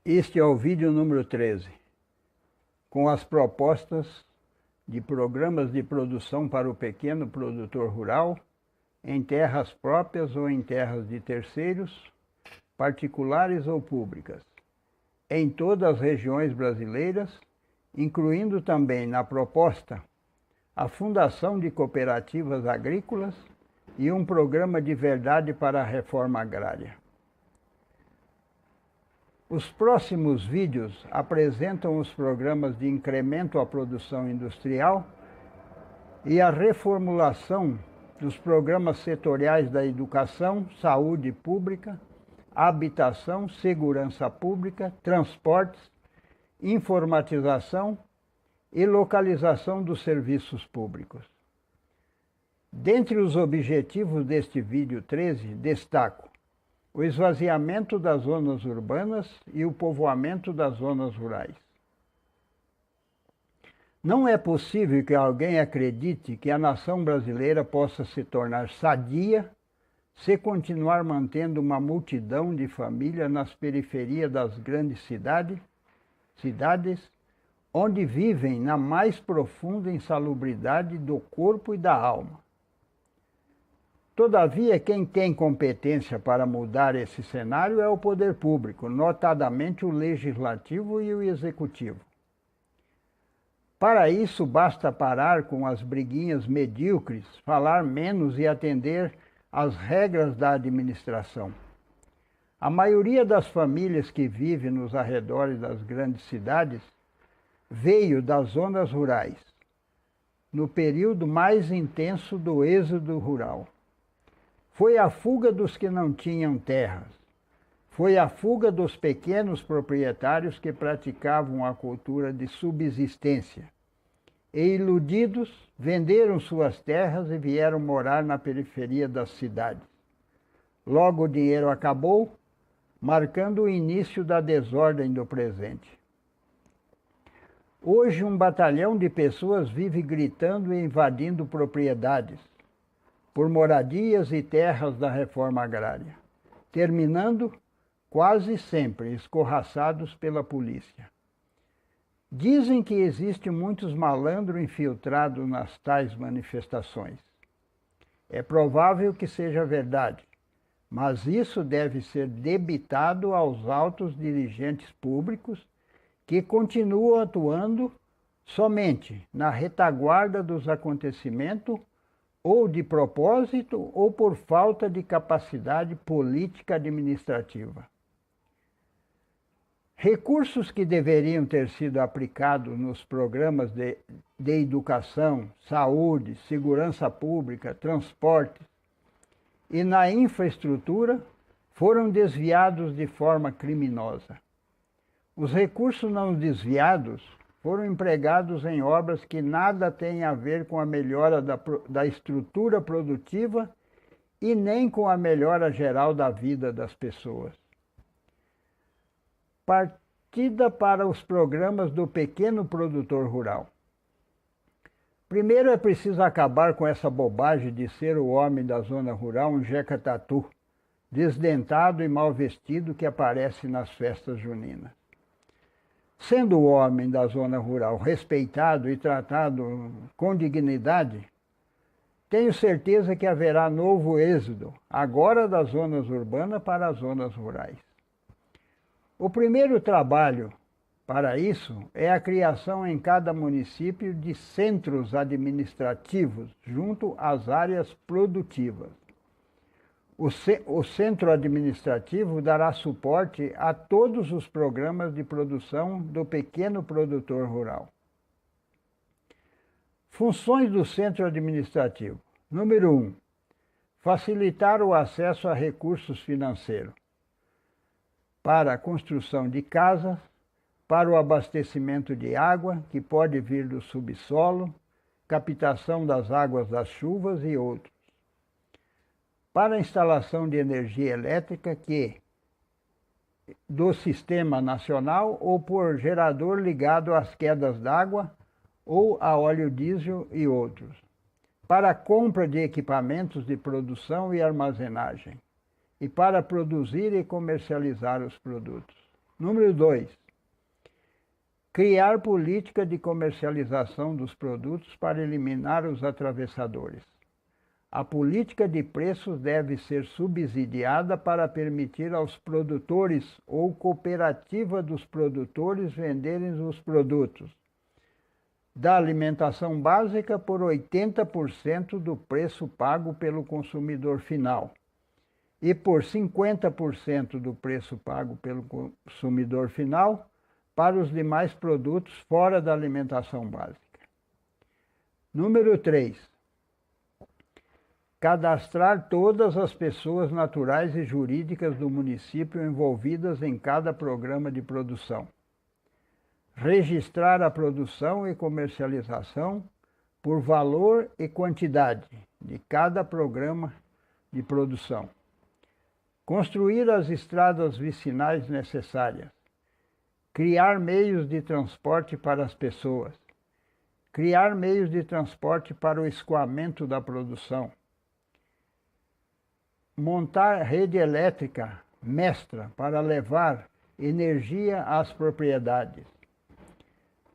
Este é o vídeo número 13, com as propostas de programas de produção para o pequeno produtor rural, em terras próprias ou em terras de terceiros, particulares ou públicas, em todas as regiões brasileiras, incluindo também na proposta a fundação de cooperativas agrícolas e um programa de verdade para a reforma agrária. Os próximos vídeos apresentam os programas de incremento à produção industrial e a reformulação dos programas setoriais da educação, saúde pública, habitação, segurança pública, transportes, informatização e localização dos serviços públicos. Dentre os objetivos deste vídeo 13, destaco o esvaziamento das zonas urbanas e o povoamento das zonas rurais. Não é possível que alguém acredite que a nação brasileira possa se tornar sadia se continuar mantendo uma multidão de famílias nas periferias das grandes cidades, onde vivem na mais profunda insalubridade do corpo e da alma. Todavia, quem tem competência para mudar esse cenário é o poder público, notadamente o legislativo e o executivo. Para isso, basta parar com as briguinhas medíocres, falar menos e atender às regras da administração. A maioria das famílias que vivem nos arredores das grandes cidades veio das zonas rurais, no período mais intenso do êxodo rural. Foi a fuga dos que não tinham terras. Foi a fuga dos pequenos proprietários que praticavam a cultura de subsistência. E, iludidos, venderam suas terras e vieram morar na periferia das cidades. Logo o dinheiro acabou, marcando o início da desordem do presente. Hoje, um batalhão de pessoas vive gritando e invadindo propriedades por moradias e terras da reforma agrária, terminando quase sempre escorraçados pela polícia. Dizem que existem muitos malandros infiltrados nas tais manifestações. É provável que seja verdade, mas isso deve ser debitado aos altos dirigentes públicos que continuam atuando somente na retaguarda dos acontecimentos, ou de propósito, ou por falta de capacidade política administrativa. Recursos que deveriam ter sido aplicados nos programas de educação, saúde, segurança pública, transporte e na infraestrutura foram desviados de forma criminosa. Os recursos não desviados foram empregados em obras que nada têm a ver com a melhora da estrutura produtiva e nem com a melhora geral da vida das pessoas. Partida para os programas do pequeno produtor rural. Primeiro é preciso acabar com essa bobagem de ser o homem da zona rural um jeca-tatu, desdentado e mal vestido que aparece nas festas juninas. Sendo o homem da zona rural respeitado e tratado com dignidade, tenho certeza que haverá novo êxodo, agora das zonas urbanas para as zonas rurais. O primeiro trabalho para isso é a criação em cada município de centros administrativos junto às áreas produtivas. O centro administrativo dará suporte a todos os programas de produção do pequeno produtor rural. Funções do centro administrativo. Número 1. Facilitar o acesso a recursos financeiros para a construção de casas, para o abastecimento de água, que pode vir do subsolo, captação das águas das chuvas e outros. Para a instalação de energia elétrica do sistema nacional ou por gerador ligado às quedas d'água ou a óleo diesel e outros. Para a compra de equipamentos de produção e armazenagem. E para produzir e comercializar os produtos. Número 2. Criar política de comercialização dos produtos para eliminar os atravessadores. A política de preços deve ser subsidiada para permitir aos produtores ou cooperativa dos produtores venderem os produtos da alimentação básica por 80% do preço pago pelo consumidor final e por 50% do preço pago pelo consumidor final para os demais produtos fora da alimentação básica. Número 3. Cadastrar todas as pessoas naturais e jurídicas do município envolvidas em cada programa de produção. Registrar a produção e comercialização por valor e quantidade de cada programa de produção. Construir as estradas vicinais necessárias. Criar meios de transporte para as pessoas. Criar meios de transporte para o escoamento da produção. Montar rede elétrica mestra para levar energia às propriedades.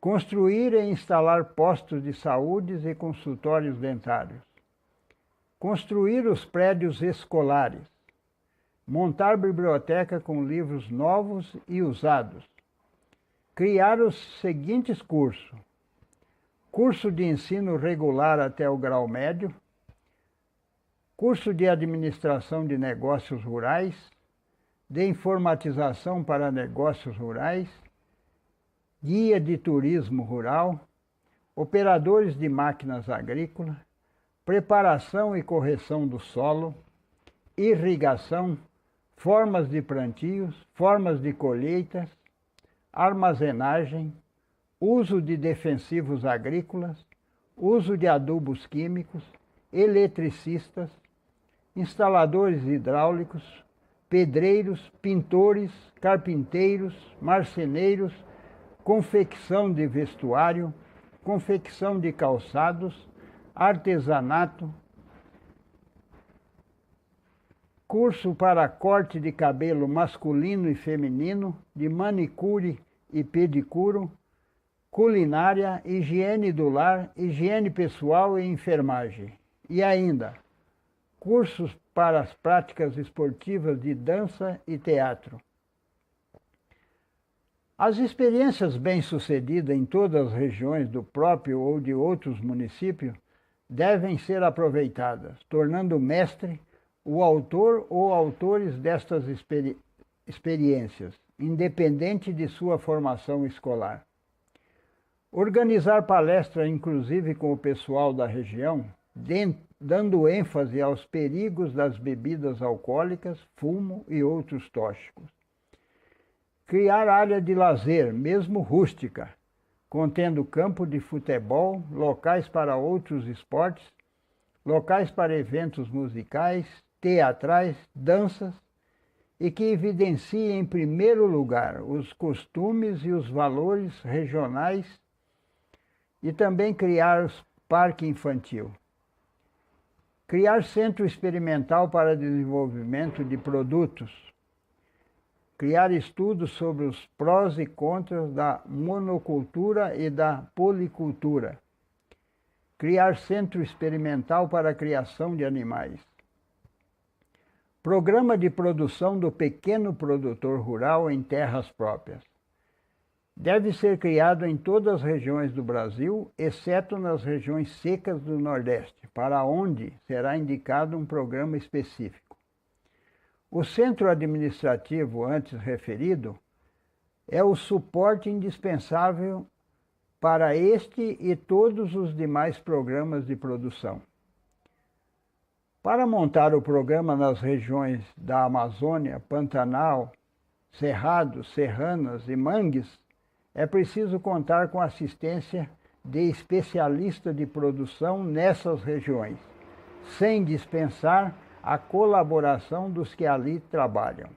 Construir e instalar postos de saúde e consultórios dentários. Construir os prédios escolares. Montar biblioteca com livros novos e usados. Criar os seguintes cursos: curso de ensino regular até o grau médio, curso de administração de negócios rurais, de informatização para negócios rurais, guia de turismo rural, operadores de máquinas agrícolas, preparação e correção do solo, irrigação, formas de plantios, formas de colheitas, armazenagem, uso de defensivos agrícolas, uso de adubos químicos, eletricistas, instaladores hidráulicos, pedreiros, pintores, carpinteiros, marceneiros, confecção de vestuário, confecção de calçados, artesanato, curso para corte de cabelo masculino e feminino, de manicure e pedicure, culinária, higiene do lar, higiene pessoal e enfermagem. E ainda, cursos para as práticas esportivas de dança e teatro. As experiências bem-sucedidas em todas as regiões do próprio ou de outros municípios devem ser aproveitadas, tornando mestre o autor ou autores destas experiências, independente de sua formação escolar. Organizar palestras, inclusive com o pessoal da região, dando ênfase aos perigos das bebidas alcoólicas, fumo e outros tóxicos. Criar área de lazer, mesmo rústica, contendo campo de futebol, locais para outros esportes, locais para eventos musicais, teatrais, danças, e que evidencie em primeiro lugar os costumes e os valores regionais, e também criar parque infantil. Criar centro experimental para desenvolvimento de produtos. Criar estudos sobre os prós e contras da monocultura e da policultura. Criar centro experimental para a criação de animais. Programa de produção do pequeno produtor rural em terras próprias. Deve ser criado em todas as regiões do Brasil, exceto nas regiões secas do Nordeste, para onde será indicado um programa específico. O centro administrativo antes referido é o suporte indispensável para este e todos os demais programas de produção. Para montar o programa nas regiões da Amazônia, Pantanal, Cerrado, Serranas e Mangues, é preciso contar com a assistência de especialistas de produção nessas regiões, sem dispensar a colaboração dos que ali trabalham.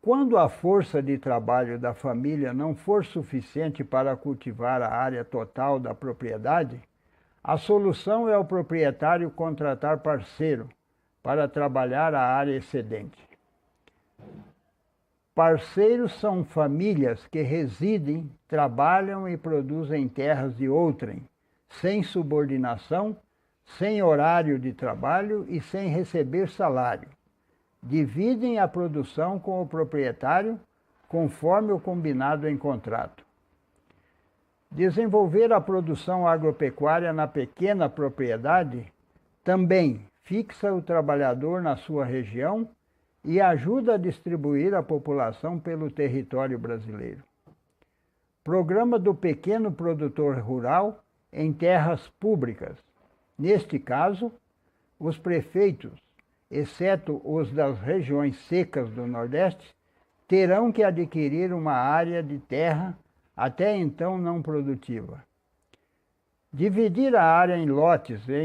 Quando a força de trabalho da família não for suficiente para cultivar a área total da propriedade, a solução é o proprietário contratar parceiro para trabalhar a área excedente. parceiros são famílias que residem, trabalham e produzem terras de outrem, sem subordinação, sem horário de trabalho e sem receber salário. Dividem a produção com o proprietário, conforme o combinado em contrato. Desenvolver a produção agropecuária na pequena propriedade também fixa o trabalhador na sua região e ajuda a distribuir a população pelo território brasileiro. Programa do pequeno produtor rural em terras públicas. Neste caso, os prefeitos, exceto os das regiões secas do Nordeste, terão que adquirir uma área de terra até então não produtiva. Dividir a área em lotes e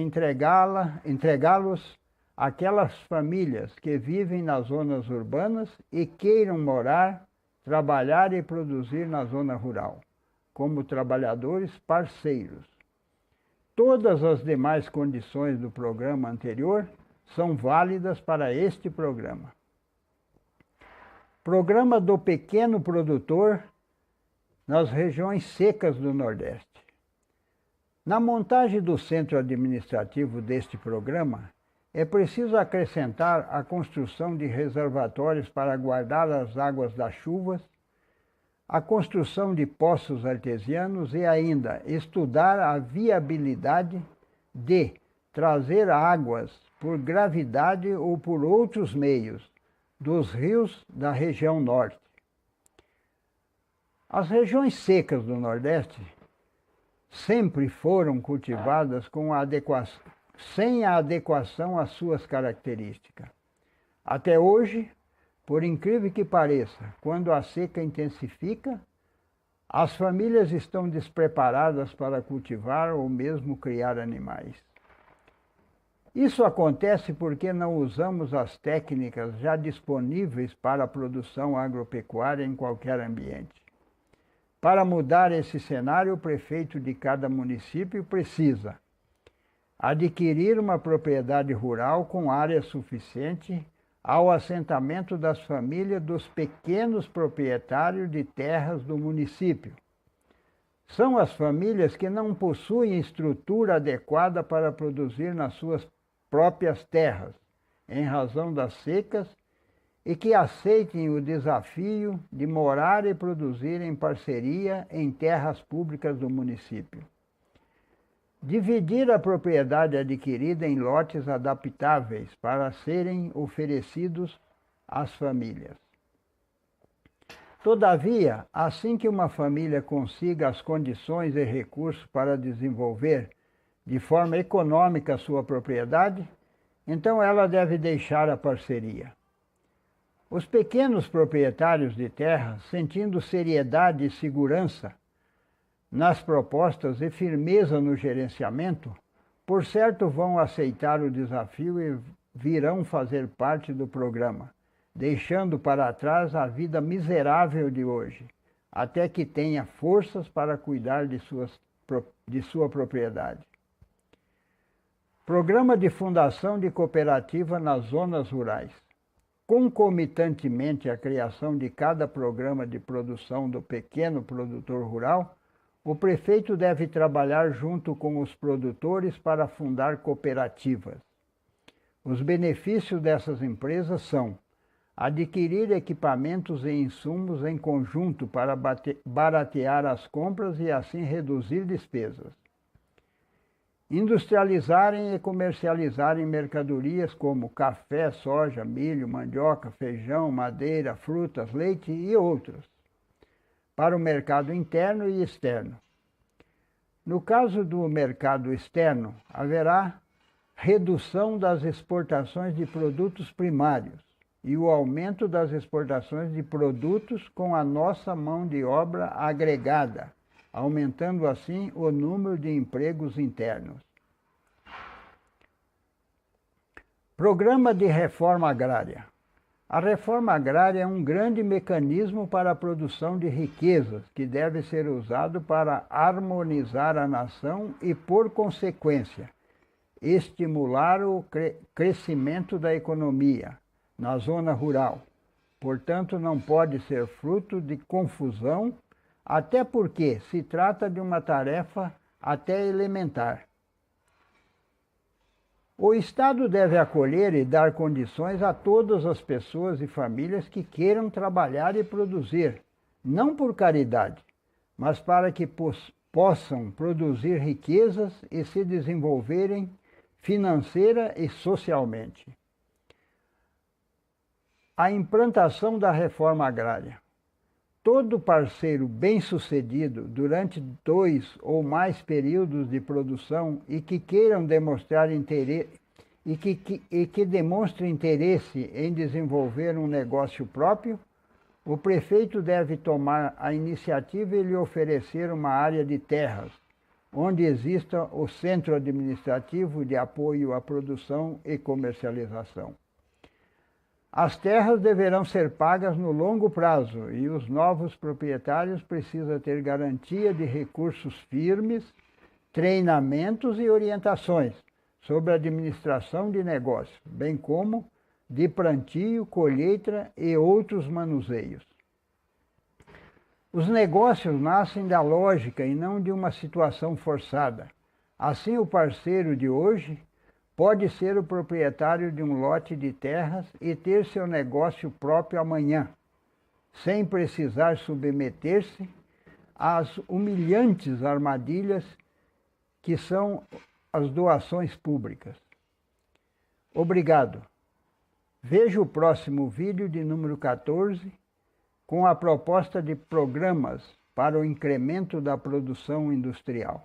entregá-los àquelas famílias que vivem nas zonas urbanas e queiram morar, trabalhar e produzir na zona rural, como trabalhadores parceiros. Todas as demais condições do programa anterior são válidas para este programa. Programa do pequeno produtor nas regiões secas do Nordeste. Na montagem do centro administrativo deste programa, é preciso acrescentar a construção de reservatórios para guardar as águas das chuvas, a construção de poços artesianos e ainda estudar a viabilidade de trazer águas por gravidade ou por outros meios dos rios da região norte. As regiões secas do Nordeste sempre foram cultivadas sem a adequação às suas características. Até hoje, por incrível que pareça, quando a seca intensifica, as famílias estão despreparadas para cultivar ou mesmo criar animais. Isso acontece porque não usamos as técnicas já disponíveis para a produção agropecuária em qualquer ambiente. Para mudar esse cenário, o prefeito de cada município precisa adquirir uma propriedade rural com área suficiente ao assentamento das famílias dos pequenos proprietários de terras do município. São as famílias que não possuem estrutura adequada para produzir nas suas próprias terras, em razão das secas, e que aceitem o desafio de morar e produzir em parceria em terras públicas do município. Dividir a propriedade adquirida em lotes adaptáveis para serem oferecidos às famílias. Todavia, assim que uma família consiga as condições e recursos para desenvolver de forma econômica a sua propriedade, então ela deve deixar a parceria. Os pequenos proprietários de terra, sentindo seriedade e segurança nas propostas e firmeza no gerenciamento, por certo vão aceitar o desafio e virão fazer parte do programa, deixando para trás a vida miserável de hoje, até que tenha forças para cuidar de sua propriedade. Programa de fundação de cooperativa nas zonas rurais. Concomitantemente à criação de cada programa de produção do pequeno produtor rural, o prefeito deve trabalhar junto com os produtores para fundar cooperativas. Os benefícios dessas empresas são adquirir equipamentos e insumos em conjunto para baratear as compras e assim reduzir despesas. Industrializarem e comercializarem mercadorias como café, soja, milho, mandioca, feijão, madeira, frutas, leite e outros, para o mercado interno e externo. No caso do mercado externo, haverá redução das exportações de produtos primários e o aumento das exportações de produtos com a nossa mão de obra agregada, aumentando assim o número de empregos internos. Programa de reforma agrária. A reforma agrária é um grande mecanismo para a produção de riquezas que deve ser usado para harmonizar a nação e, por consequência, estimular o crescimento da economia na zona rural, portanto não pode ser fruto de confusão, até porque se trata de uma tarefa até elementar. O Estado deve acolher e dar condições a todas as pessoas e famílias que queiram trabalhar e produzir, não por caridade, mas para que possam produzir riquezas e se desenvolverem financeira e socialmente. A implantação da reforma agrária. Todo parceiro bem-sucedido durante 2 ou mais períodos de produção e que queiram demonstrar interesse e que demonstre interesse em desenvolver um negócio próprio, o prefeito deve tomar a iniciativa e lhe oferecer uma área de terras, onde exista o centro administrativo de apoio à produção e comercialização. As terras deverão ser pagas no longo prazo e os novos proprietários precisam ter garantia de recursos firmes, treinamentos e orientações sobre a administração de negócios, bem como de plantio, colheita e outros manuseios. Os negócios nascem da lógica e não de uma situação forçada. Assim, o parceiro de hoje pode ser o proprietário de um lote de terras e ter seu negócio próprio amanhã, sem precisar submeter-se às humilhantes armadilhas que são as doações públicas. Obrigado. Veja o próximo vídeo de número 14, com a proposta de programas para o incremento da produção industrial.